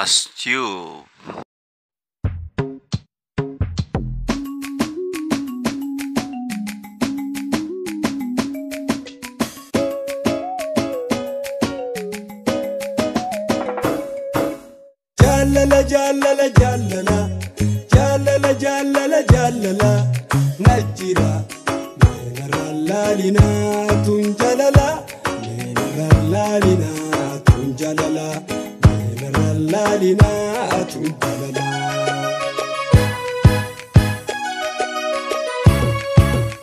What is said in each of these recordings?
Podcast Tube. Jalala jalala jalala jalala jalala jalala najira lalina tunjalala lalina tunjalala lalina tunjalala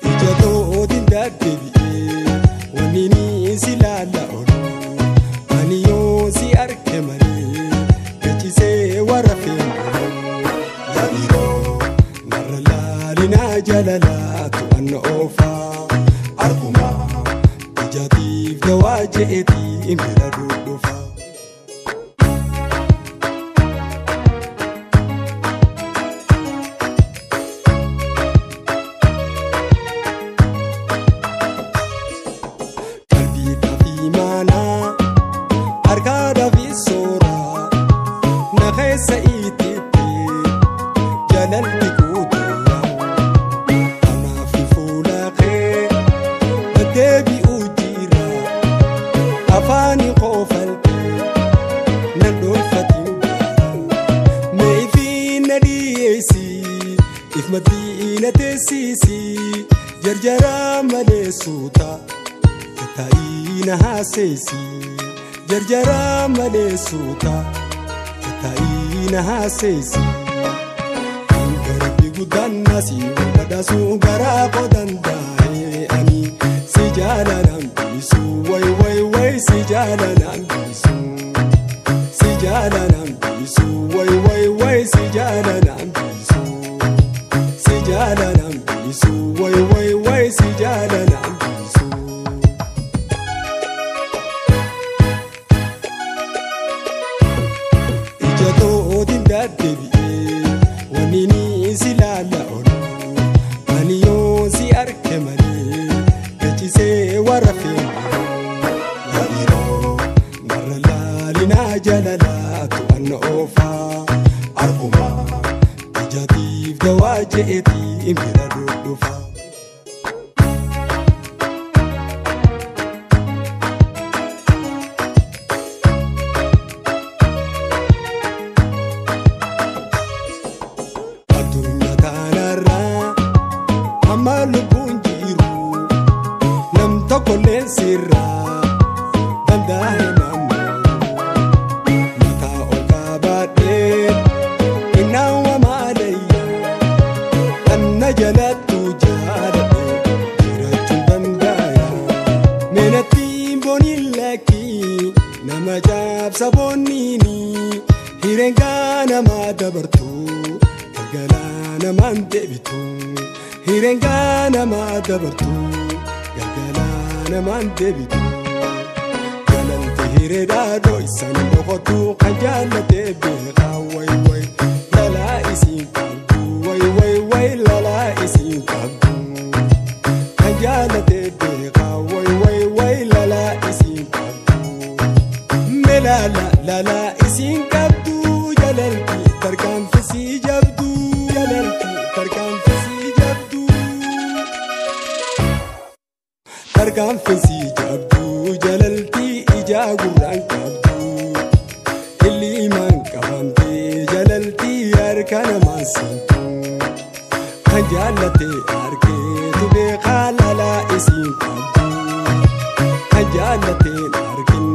ijato odindadebi wanini silala olu aniyo si arkemani se warafin yabiro narlalina jalala tu an ofa arguma jatif dawajeti imira dufa kalbi tafimana arkada visora سيدتي جلالتي كوديا أنا في فولاقي أدبي أجيرا أفاني قوفلتي ندول فتنبارا ميفين ديسي إف مدينة سيسي جرجرا ملي سوتا كتاينا سيسي جرجرا ملي سوتا taina hasesi garbi gudanna si wada su gara kodandai ani si jalanan bisu wai wai wai si jalanan bisu si jalanan bisu wai wai wai si jalanan bisu si jalanan bisu wai wai wai si jalanan bisu debi wanini silala olu aniyo si arkemani kechise warafin yabiro narlalina jalala tu an ofa arguma jatif dawajeti imira dufa Kolen sirra dandahe namu mata okabade inawa malaya anna jalatu jarade jiratu dandaya menati bonillaki nama jab sabonini hirenga nama dabartu galana mandebitu hirenga nama dabartu naman debitu galante hireda doisan dokotu kajalate beqa way way lala isin kabdu way way way lala isin kabdu kajalate beqa way way way lala isin kabdu melala lala isin kabdu jalalti tarkan fisi jabdu jalalti tarkan fisi jabdu tarkan fisi jabdu jalalti ija guran kabdu illi man kabante jalalti arkana masintu kajalate arke tube khalala isin kabdu kajalate arkin